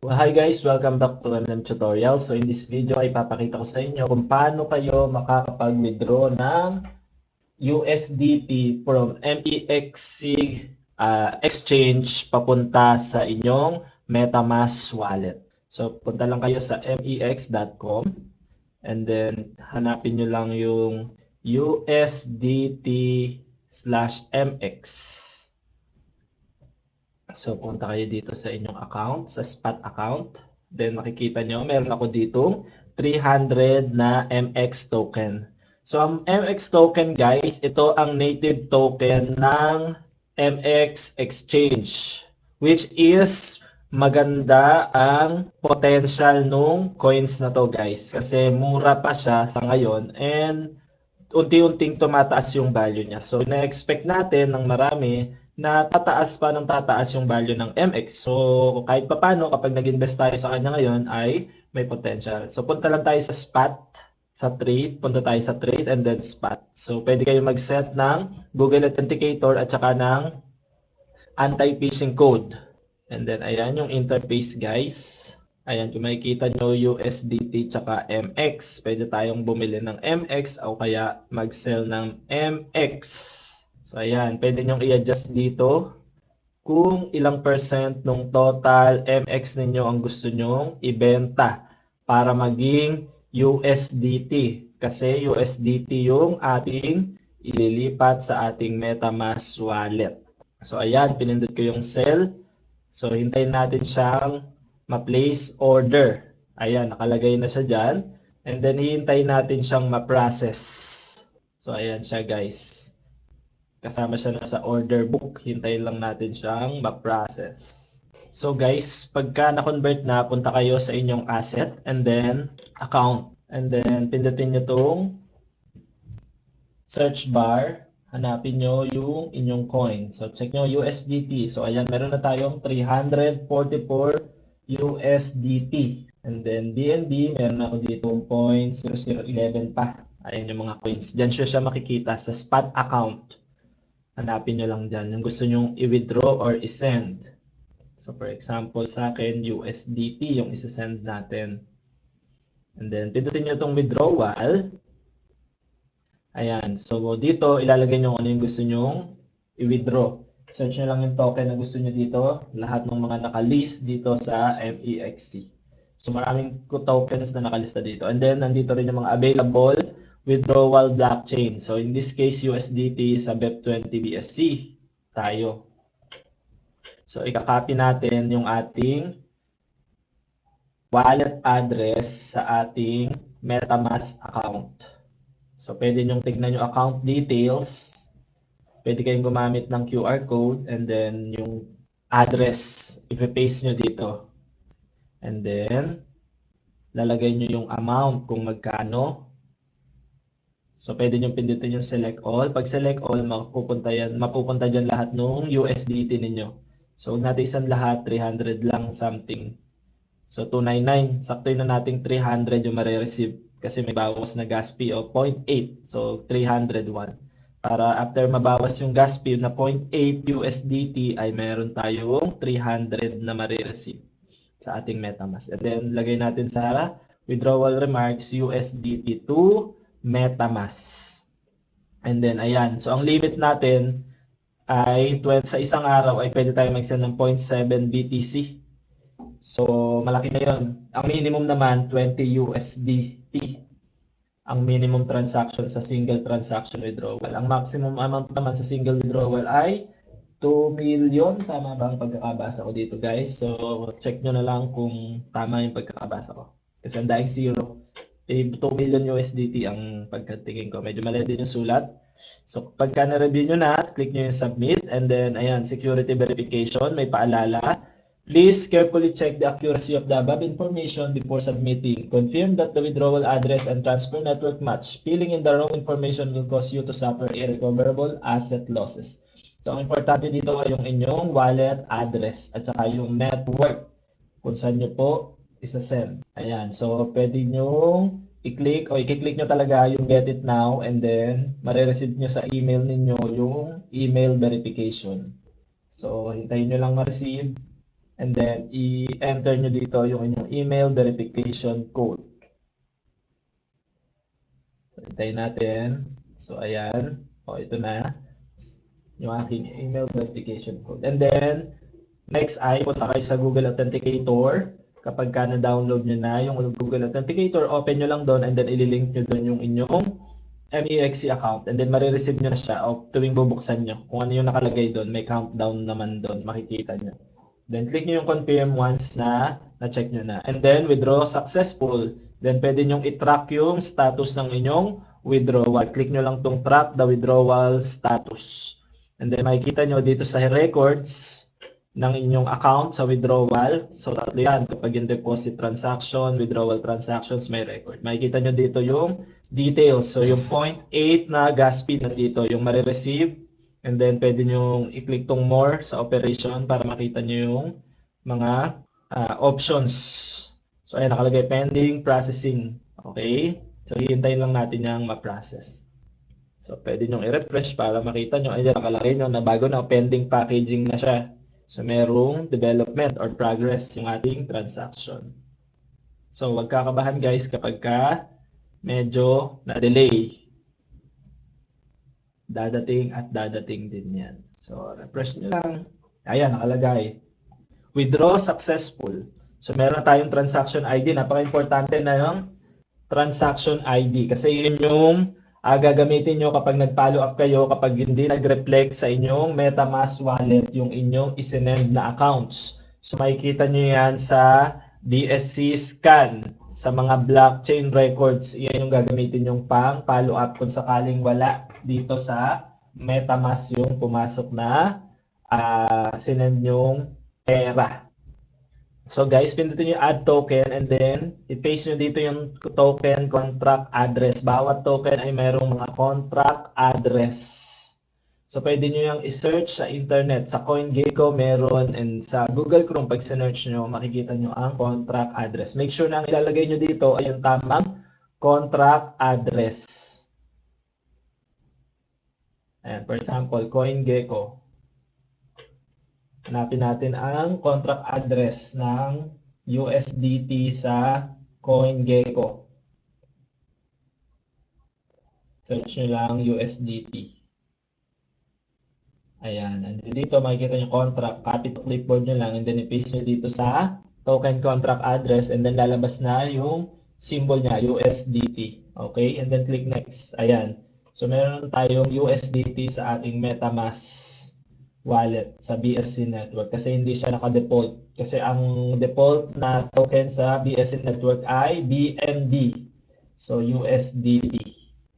Well, hi guys, welcome back to MLM Tutorial. So in this video ay papakita ko sa inyo kung paano kayo makakapag-withdraw ng USDT from MEXC exchange papunta sa inyong MetaMask wallet. So punta lang kayo sa mex.com and then hanapin nyo lang yung USDT/MX. So, punta kayo dito sa inyong account, sa spot account. Then, makikita nyo, meron ako ditong 300 na MX token. So, ang MX token, guys, ito ang native token ng MX Exchange, which is maganda ang potential nung coins na to, guys. Kasi mura pa siya sa ngayon and unti-unting tumataas yung value niya. So, na-expect natin ng marami na tataas pa ng tataas yung value ng MX. So, kahit papano, kapag nag-invest tayo sa kanya ngayon, ay may potential. So, punta lang tayo sa spot, sa trade. Punta tayo sa trade and then spot. So, pwede kayo mag-set ng Google Authenticator at saka ng anti-phishing code. And then, ayan yung interface, guys. Ayan, kung makikita nyo USDT tsaka MX, pwede tayong bumili ng MX o kaya mag-sell ng MX. So ayan, pwede nyo i-adjust dito kung ilang percent ng total MX ninyo ang gusto nyong ibenta para maging USDT. Kasi USDT yung ating ililipat sa ating MetaMask wallet. So ayan, pinindot ko yung sell. So hintayin natin siyang ma-place order. Ayan, nakalagay na siya dyan. And then, hihintayin natin siyang ma-process. So, ayan siya, guys. Kasama siya na sa order book. Hintayin lang natin siyang ma-process. So, guys, pagka na-convert na, punta kayo sa inyong asset and then account. And then, pindutin nyo itong search bar. Hanapin nyo yung inyong coin. So, check nyo USDT. So, ayan, meron na tayong 344 USDT. And then BNB, meron ako dito 0.0011 pa. Ayan yung mga coins. Diyan siya makikita sa spot account. Hanapin nyo lang dyan. Yung gusto nyong i-withdraw or i-send. So for example, sa akin, USDT yung isa-send natin. And then, pindutin nyo itong withdrawal. Ayan. So dito, ilalagay nyo ano yung gusto nyong i-withdraw. Search nyo lang yung token na gusto nyo dito. Lahat ng mga nakalist dito sa MEXC. So maraming tokens na nakalista dito. And then nandito rin yung mga available withdrawal blockchain. So in this case, USDT sa BEP20 BSC tayo. So ikakopy natin yung ating wallet address sa ating MetaMask account. So pwede nyong tignan yung account details. Pwede kayong gumamit ng QR code and then yung address, i-paste nyo dito. And then, lalagay nyo yung amount kung magkano. So, pwede nyo pindutin yung select all. Pag select all, mapupunta dyan lahat ng USDT ninyo. So, huwag natin isang lahat, 300 lang something. So, 299. Sakto na nating 300 yung marireceive kasi may bawas na gas fee o 0.8. So, 301. Para after mabawas yung gas fee na 0.8 USDT ay meron tayong 300 na marireceive sa ating MetaMask. And then, lagay natin sa withdrawal remarks USDT to MetaMask. And then, ayan. So, ang limit natin ay sa isang araw ay pwede tayo mag-send ng 0.7 BTC. So, malaki na yun. Ang minimum naman, 20 USDT. Ang minimum transaction sa single transaction withdrawal. Ang maximum amount naman sa single withdrawal ay 2 million. Tama ba ang pagkakabasa ko dito, guys? So, check nyo na lang kung tama yung pagkakabasa ko. Kasi ang daing zero. 2 million USDT ang pagkatingin ko. Medyo mali din yung sulat. So, pagka na-review nyo na, click nyo yung submit. And then, ayan, security verification. May paalala. Please carefully check the accuracy of the above information before submitting. Confirm that the withdrawal address and transfer network match. Filling in the wrong information will cause you to suffer irrecoverable asset losses. So, ang importante dito ay yung inyong wallet address at saka yung network kung saan nyo po isa-send. Ayan. So, pwede nyo i-click o i-click nyo talaga yung get it now and then marireceive nyo sa email ninyo yung email verification. So, hintayin nyo lang ma-receive. And then, i-enter nyo dito yung inyong email verification code. So, hintayin natin. So, ayan. O, ito na. Yung aking email verification code. And then, next ay punta kayo sa Google Authenticator. Kapag ka na-download nyo na yung Google Authenticator, open nyo lang doon and then ililink nyo doon yung inyong MEXC account. And then marireceive nyo na siya o tuwing bubuksan nyo. Kung ano yung nakalagay doon, may countdown naman doon, makikita nyo. Then click nyo yung confirm once na na-check nyo na. And then withdraw successful. Then pwede nyo i-track yung status ng inyong withdrawal. Click nyo lang tong track the withdrawal status. And then makikita nyo dito sa records ng inyong account sa withdrawal. So tatlo yan. Kapag yung deposit transaction, withdrawal transactions, may record. Makikita nyo dito yung details. So yung 0.8 na gas fee na dito, yung marireceive. And then pwede nyo i-click tong more sa operation para makita nyo yung mga options. So ayan, nakalagay pending processing. Okay? So hihintayin lang natin yung ma-process. So pwede nyo i-refresh para makita nyo. Ayan, nakalagay nyo na bago na pending packaging na siya. So, merong development or progress yung ating transaction. So, huwag kakabahan guys kapag ka medyo na-delay. Dadating at dadating din yan. So, refresh nyo lang. Ayan, nakalagay. Withdraw successful. So, meron tayong transaction ID. Napaka-importante na yung transaction ID. Kasi yun yung gagamitin nyo kapag nag-follow up kayo, kapag hindi nag-reflect sa inyong MetaMask wallet yung inyong isinend na accounts. So makikita nyo yan sa BSC scan, sa mga blockchain records. Yan yung gagamitin yung pang follow up kung sakaling wala dito sa MetaMask yung pumasok na sinend yung pera. So guys, pindutin yung add token and then i-paste nyo dito yung token contract address. Bawat token ay mayroong mga contract address. So pwede nyo yung i-search sa internet. Sa CoinGecko meron and sa Google Chrome pag sinearch nyo, makikita nyo ang contract address. Make sure na ang ilalagay nyo dito ay yung tamang contract address. Ayan, for example, CoinGecko. Hanapin natin ang contract address ng USDT sa CoinGecko. Search nyo lang USDT. Ayan. And dito makikita nyo contract. Copy to clipboard nyo lang and then i-paste nyo dito sa token contract address and then lalabas na yung symbol niya, USDT. Okay? And then click next. Ayan. So meron tayong USDT sa ating MetaMask wallet sa BSC network kasi hindi siya naka-default. Kasi ang default na token sa BSC network ay BNB. So USDT.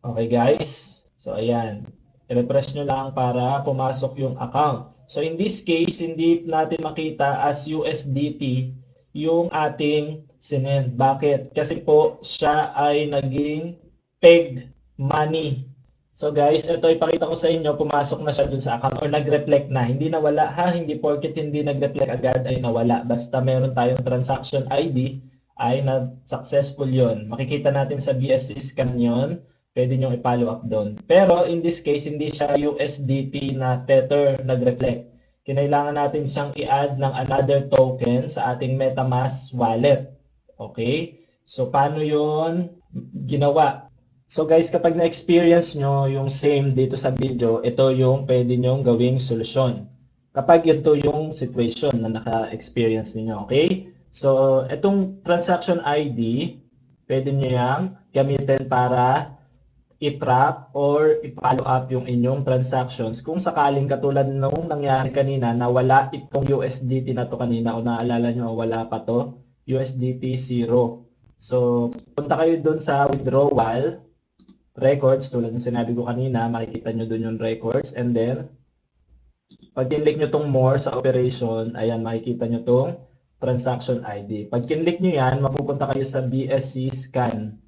Okay guys? So ayan. I-refresh nyo lang para pumasok yung account. So in this case, hindi natin makita as USDT yung ating sinend. Bakit? Kasi po siya ay naging pegged money. So guys, ito ipakita ko sa inyo, pumasok na siya dun sa account or nag-reflect na. Hindi nawala ha, hindi porket hindi nag-reflect agad ay nawala. Basta meron tayong transaction ID ay na-successful yon. Makikita natin sa BSC scan yon. Pwede nyo i-follow up doon. Pero in this case, hindi siya USDT na Tether nag-reflect. Kinailangan natin siyang i-add ng another token sa ating MetaMask wallet. Okay? So paano yon ginawa? So guys, kapag na-experience nyo yung same dito sa video, ito yung pwede nyong gawing solusyon. Kapag ito yung situation na naka-experience niyo, okay? So, itong transaction ID, pwede nyo yang gamitin para i-track or i-follow up yung inyong transactions. Kung sakaling katulad nung nangyari kanina na wala itong USDT na to kanina o naalala nyo, wala pa to, USDT 0. So, punta kayo dun sa withdrawal records, tulad ng sinabi ko kanina, makikita nyo dun yung records. And then, pag kinlik nyo tong more sa operation, ayan, makikita nyo tong transaction ID. Pag kinlik nyo yan, mapupunta kayo sa BSC scan.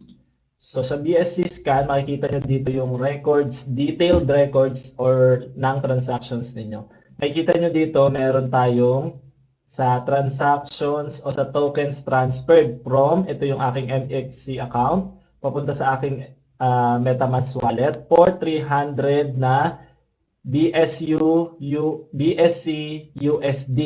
So, sa BSC scan, makikita nyo dito yung records, detailed records or ng transactions ninyo. Makikita nyo dito, meron tayong sa transactions o sa tokens transferred from, ito yung aking MEXC account, papunta sa aking MetaMask wallet for 300 na BSC USD.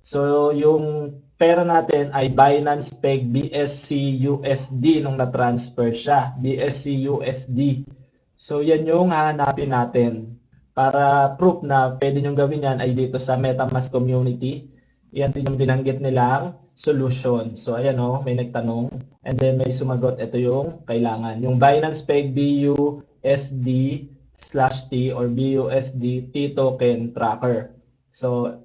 So, yung pera natin ay Binance Peg BSC USD nung na-transfer siya. BSC USD. So, yan yung hahanapin natin. Para proof na pwede nyo gawin yan ay dito sa MetaMask community. Yan din yung binanggit nilang solution. So, ayan o, may nagtanong. And then may sumagot, ito yung kailangan. Yung Binance Peg BUSD/T or BUSD T token tracker. So,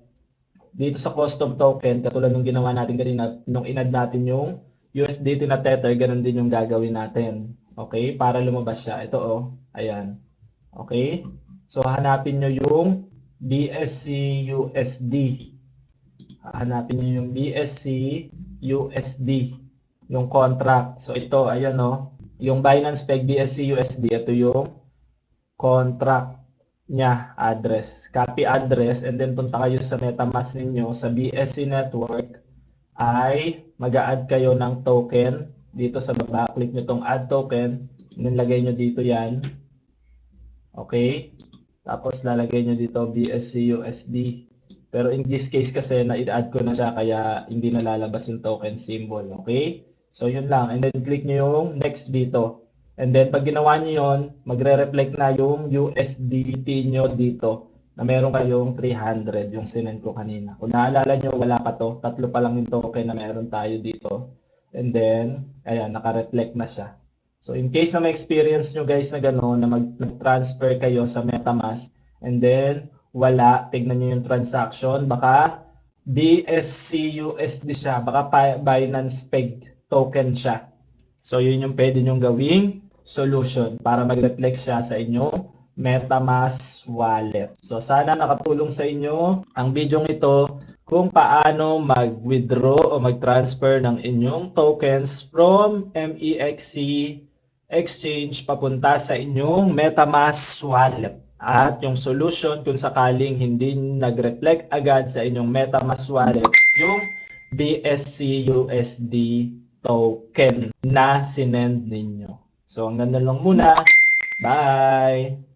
dito sa custom token, katulad nung ginawa natin kanina, nung inad natin yung USDT na Tether, ganun din yung gagawin natin. Okay? Para lumabas siya. Ito oh. Ayan. Okay? So, hanapin nyo yung BSC USD. Hanapin nyo yung BSC USD. Yung contract. So, ito, ayan oh. Yung Binance Peg BSC USD, ito yung contract niya, address. Copy address and then punta kayo sa MetaMask ninyo sa BSC network ay mag-a-add kayo ng token dito sa baba. Click nyo tong add token. Nilagay nyo dito yan. Okay? Tapos lalagay nyo dito BSC USD. Pero in this case kasi na-add ko na siya kaya hindi na lalabas yung token symbol. Okay? So yun lang. And then click nyo yung next dito. And then pag ginawa nyo yun, magre-reflect na yung USDT nyo dito na meron kayong 300 yung sinend ko kanina. Kung naalala nyo, wala pa to. Tatlo pa lang yung token na meron tayo dito. And then, ayan, naka-reflect na siya. So in case na ma-experience nyo guys na gano'n, na mag-transfer kayo sa MetaMask and then wala, tignan nyo yung transaction, baka BSC USD siya, baka Binance Peg token siya. So yun yung pwede nyong gawing solution para mag-reflect siya sa inyong MetaMask wallet. So sana nakatulong sa inyo ang video ito kung paano mag-withdraw o mag-transfer ng inyong tokens from MEXC exchange papunta sa inyong MetaMask wallet. At yung solution kung sakaling hindi nag-reflect agad sa inyong MetaMask wallet, yung BSC USD token na sinend ninyo. So hanggang na lang muna. Bye!